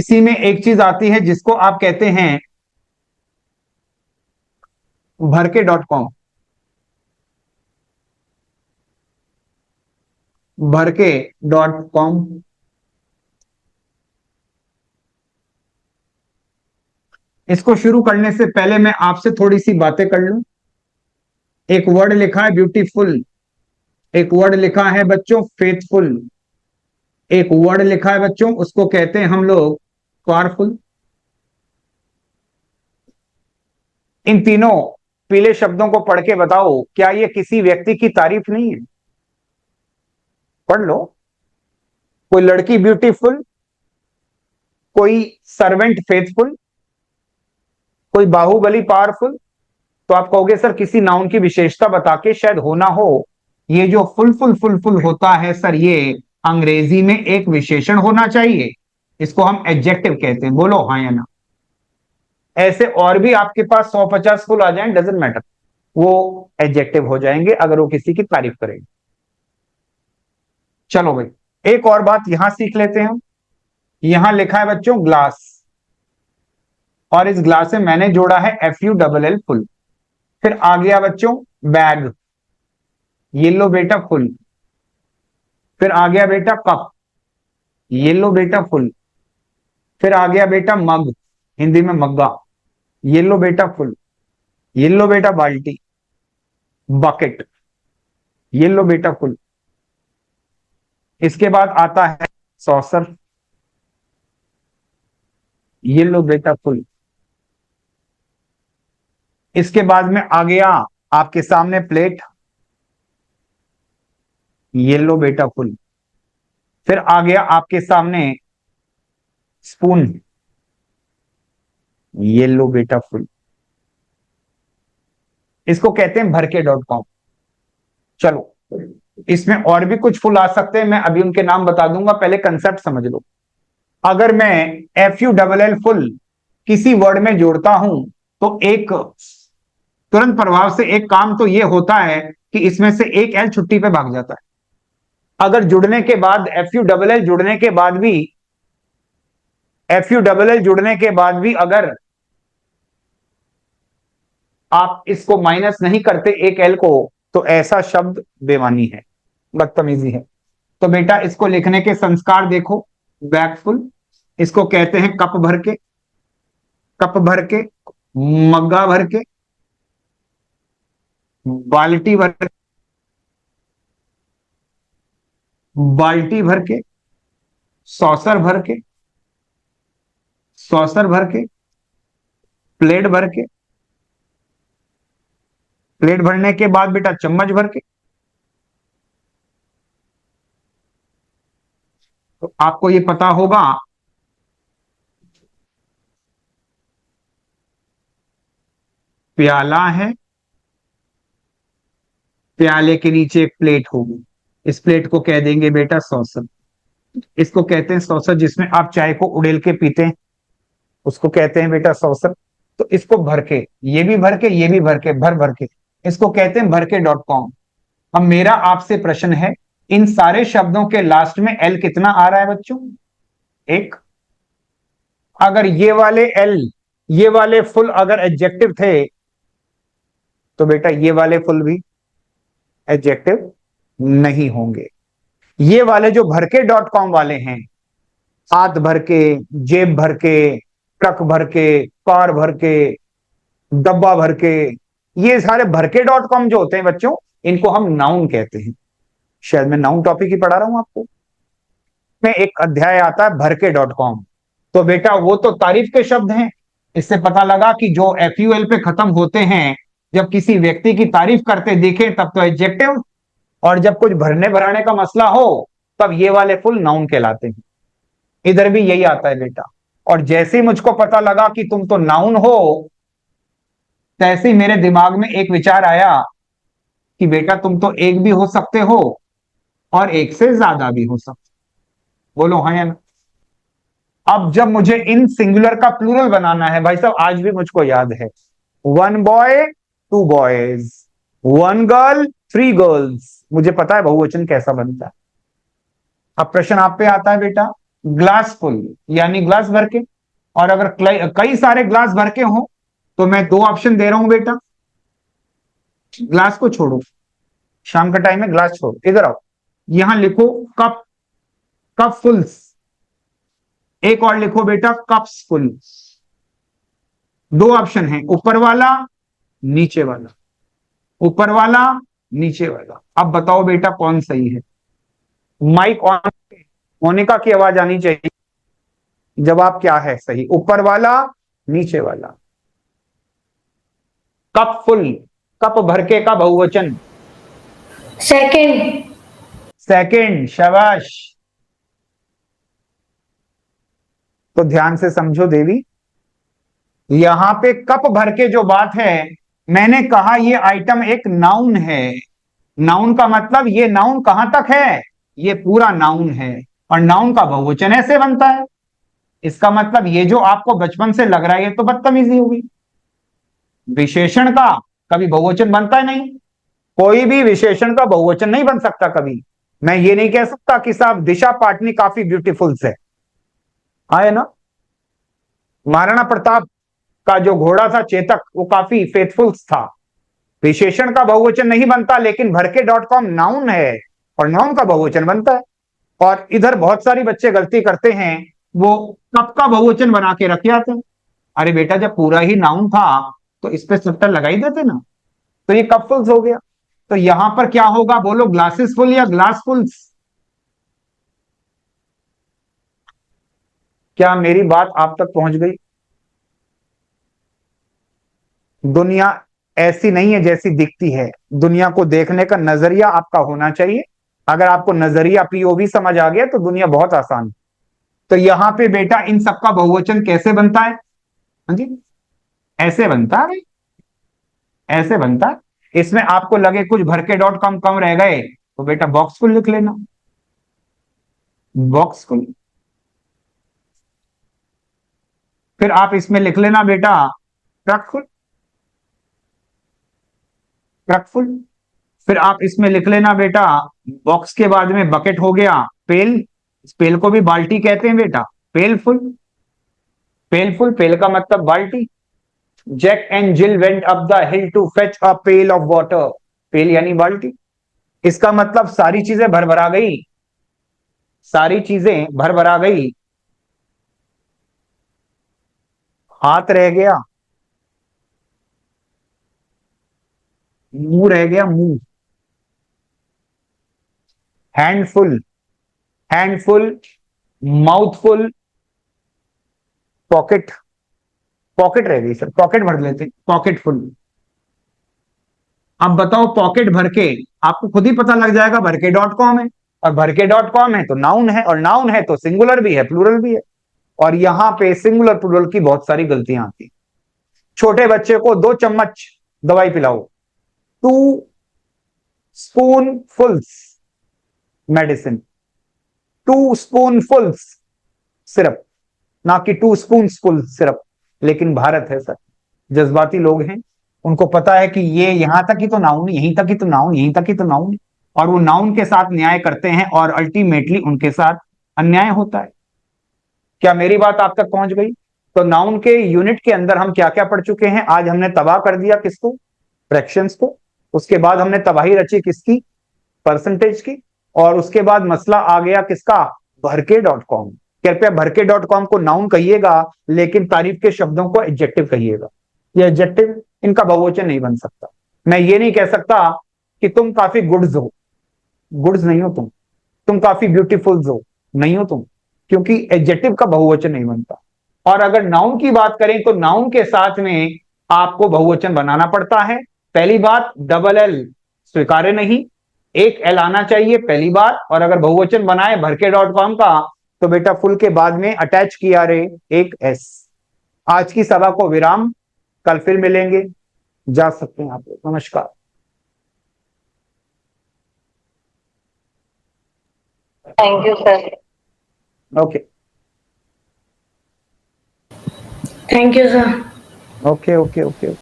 इसी में एक चीज आती है जिसको आप कहते हैं भरके.com। भरके.com। इसको शुरू करने से पहले मैं आपसे थोड़ी सी बातें कर लूं। एक वर्ड लिखा है ब्यूटीफुल, एक वर्ड लिखा है बच्चों फेथफुल, एक वर्ड लिखा है बच्चों उसको कहते हैं हम लोग पावरफुल। इन तीनों पीले शब्दों को पढ़ के बताओ, क्या ये किसी व्यक्ति की तारीफ नहीं है? पढ़ लो। कोई लड़की ब्यूटीफुल, कोई सर्वेंट फेथफुल, कोई बाहुबली पावरफुल। तो आप कहोगे सर किसी नाउन की विशेषता बता के शायद हो ना हो। ये जो फुल होता है सर, ये अंग्रेजी में एक विशेषण होना चाहिए। इसको हम एडजेक्टिव कहते हैं। बोलो हाँ या ना। ऐसे और भी आपके पास 150 फुल आ जाएं, डजेंट मैटर, वो एडजेक्टिव हो जाएंगे अगर वो किसी की तारीफ करेंगे। चलो भाई, एक और बात यहां सीख लेते हैं। यहां लिखा है बच्चों ग्लास, और इस ग्लास से मैंने जोड़ा है FULL फुल। फिर आ गया बच्चों बैग, येलो बेटा फुल। फिर आ गया बेटा कप, येलो बेटा फुल। फिर आ गया बेटा मग, हिंदी में मग्गा, येलो बेटा फुल। येलो बेटा बाल्टी, बकेट, येलो बेटा फुल। इसके बाद आता है सॉसर, येलो बेटा फुल। इसके बाद में आ गया आपके सामने प्लेट, येलो बेटा फुल। फिर आ गया आपके सामने स्पून, येलो बेटा फुल। इसको कहते हैं भरके.com। चलो, इसमें और भी कुछ फुल आ सकते हैं, मैं अभी उनके नाम बता दूंगा, पहले कंसेप्ट समझ लो। अगर मैं FULL फुल किसी वर्ड में जोड़ता हूं तो एक तुरंत प्रभाव से एक काम तो यह होता है कि इसमें से एक एल छुट्टी पे भाग जाता है। अगर जुड़ने के बाद FULL जुड़ने के बाद भी, FULL जुड़ने के बाद भी अगर आप इसको माइनस नहीं करते एक एल को, तो ऐसा शब्द बेमानी है, बदतमीजी है। तो बेटा इसको लिखने के संस्कार देखो। बैगफुल, इसको कहते हैं कप भर के, कप भर के, मग्गा भर के, बाल्टी भर के, बाल्टी भर के, सॉसर भर के, सॉसर भर के, प्लेट भर के, प्लेट भरने के बाद बेटा चम्मच भर के। तो आपको ये पता होगा प्याला है, प्याले के नीचे एक प्लेट होगी, इस प्लेट को कह देंगे बेटा सॉसर। इसको कहते हैं सॉसर, जिसमें आप चाय को उड़ेल के पीते हैं, उसको कहते हैं बेटा सॉसर। तो इसको भर के, ये भी भर के, ये भी भर के, भर भर के, इसको कहते हैं भरके.com। अब मेरा आपसे प्रश्न है, इन सारे शब्दों के लास्ट में एल कितना आ रहा है बच्चों? एक। अगर ये वाले एल, ये वाले फुल अगर एडजेक्टिव थे, तो बेटा ये वाले फुल भी एडजेक्टिव नहीं होंगे। ये वाले जो भरके.com वाले हैं, हाथ भर के, जेब भर के, ट्रक भर के, कार भर के, डब्बा भर के, ये सारे भरके.com जो होते हैं बच्चों, इनको हम नाउन कहते हैं। शायद मैं नाउन टॉपिक ही पढ़ा रहा हूं आपको। में एक अध्याय आता है भरके.com। तो बेटा वो तो तारीफ के शब्द हैं। इससे पता लगा कि जो FUL पे खत्म होते हैं, जब किसी व्यक्ति की तारीफ करते देखें तब तो एडजेक्टिव, और जब कुछ भरने भराने का मसला हो तब ये वाले फुल नाउन कहलाते हैं। इधर भी यही आता है बेटा। और जैसे ही मुझको पता लगा कि तुम तो नाउन हो, तैसे ही मेरे दिमाग में एक विचार आया कि बेटा तुम तो एक भी हो सकते हो और एक से ज्यादा भी हो सकते। बोलो हाँ या ना। अब जब मुझे इन सिंगुलर का प्लूरल बनाना है भाई साहब, आज भी मुझको याद है, 1 बॉय 2 बॉयज, 1 गर्ल 3 गर्ल्स। मुझे पता है बहुवचन कैसा बनता है। अब प्रश्न आप पे आता है बेटा, ग्लास फुल यानी ग्लास भर के। और अगर कई सारे ग्लास भर के हो तो मैं दो ऑप्शन दे रहा हूं बेटा, ग्लास को छोड़ो, शाम का टाइम है, ग्लास छोड़ो, इधर आओ, यहां लिखो कप, कप फुल्स। एक और लिखो बेटा कप्स फुल। दो ऑप्शन है, ऊपर वाला नीचे वाला, ऊपर वाला नीचे वाला। अब बताओ बेटा कौन सही है। माइक ऑन, मोनिका की आवाज आनी चाहिए। जवाब क्या है सही, ऊपर वाला नीचे वाला? कप फुल, कप भर के का बहुवचन। सेकंड। सेकंड, शाबाश। तो ध्यान से समझो देवी, यहां पे कप भर के जो बात है, मैंने कहा ये आइटम एक नाउन है। नाउन का मतलब ये नाउन कहां तक है, ये पूरा नाउन है, और नाउन का बहुवचन ऐसे बनता है। इसका मतलब ये जो आपको बचपन से लग रहा है ये तो बदतमीजी होगी। विशेषण का कभी बहुवचन बनता है नहीं, कोई भी विशेषण का बहुवचन नहीं बन सकता कभी। मैं ये नहीं कह सकता कि साहब दिशा पाटनी काफी ब्यूटीफुल है, है ना। महाराणा प्रताप का जो घोड़ा था चेतक वो काफी फेथफुल था। विशेषण का बहुवचन नहीं बनता, लेकिन भरके.com नाउन है और नाउन का बहुवचन बनता है। और इधर बहुत सारी बच्चे गलती करते हैं, वो कब का बहुवचन बना के रख आते हैं। अरे बेटा जब पूरा ही नाउन था तो इस पे सट्टा लगा ही देते ना, तो ये कप फुल्स हो गया। तो यहां पर क्या होगा बोलो, ग्लासेस फुल या ग्लास फुल्स? क्या मेरी बात आप तक पहुंच गई? दुनिया ऐसी नहीं है जैसी दिखती है, दुनिया को देखने का नजरिया आपका होना चाहिए। अगर आपको नजरिया पीओवी समझ आ गया तो दुनिया बहुत आसान है। तो यहां पे बेटा इन सबका बहुवचन कैसे बनता है? हाँ जी, ऐसे बनता है भाई, ऐसे बनता है। इसमें आपको लगे कुछ भरके.com कम रह गए तो बेटा बॉक्सफुल लिख लेना, बॉक्सफुल। फिर आप इसमें लिख लेना बेटा ट्रकफुल, ट्रकफुल। फिर आप इसमें लिख लेना बेटा, बॉक्स के बाद में बकेट हो गया, पेल, इस पेल को भी बाल्टी कहते हैं बेटा, पेल फुल। पेल फुल, पेल का मतलब बाल्टी। Jack and Jill went up the hill to fetch a pail of water, pail यानी बाल्टी। इसका मतलब सारी चीजें भर भरा गई, सारी चीजें भर भरा गई, हाथ रह गया, मुंह रह गया, मुंह। Handful, handful, mouthful, pocket, pocket रह गई सर, पॉकेट भर लेते, पॉकेट फुल। अब बताओ पॉकेट भर के, आपको खुद ही पता लग जाएगा भरके.com है, और भरके.com है तो नाउन है, और नाउन है तो सिंगुलर भी है प्लूरल भी है। और यहां पे सिंगुलर प्लूरल की बहुत सारी गलतियां आती हैं। छोटे बच्चे को 2 चम्मच दवाई पिलाओ, 2 स्पूनफुल्स मेडिसिन, 2 स्पूनफुल्स सिरप, ना कि 2 स्पून सिरप। लेकिन भारत है सर, जज्बाती लोग हैं, उनको पता है कि ये यहां तक ही तो नाउन, यहीं तक ही तो नाउन, यहीं तक ही तो नाउन, और वो नाउन के साथ न्याय करते हैं और अल्टीमेटली उनके साथ अन्याय होता है। क्या मेरी बात आप तक पहुंच गई? तो नाउन के यूनिट के अंदर हम क्या क्या पढ़ चुके हैं आज? हमने तबाह कर दिया किसको? फ्रैक्शंस को। उसके बाद हमने तबाही रची किसकी? परसेंटेज की। और उसके बाद मसला आ गया किसका? भरके.com। कृपया भरके.com को नाउन कहिएगा, लेकिन तारीफ के शब्दों को एडजेक्टिव कहिएगा। ये एडजेक्टिव इनका बहुवचन नहीं बन सकता। मैं ये नहीं कह सकता कि तुम काफी गुड्स हो, गुड्स नहीं हो तुम काफी ब्यूटीफुल हो, नहीं हो तुम, क्योंकि एडजेक्टिव का बहुवचन नहीं बनता। और अगर नाउन की बात करें तो नाउन के साथ में आपको बहुवचन बनाना पड़ता है। पहली बात, डबल एल स्वीकार्य नहीं, एक एल आना चाहिए पहली बात। और अगर बहुवचन बनाए भरके.com का तो बेटा फुल के बाद में अटैच किया रे एक एस। आज की सभा को विराम, कल फिर मिलेंगे, जा सकते हैं आप लोग। नमस्कार। Thank you sir. Okay, thank you sir. Okay, okay, okay.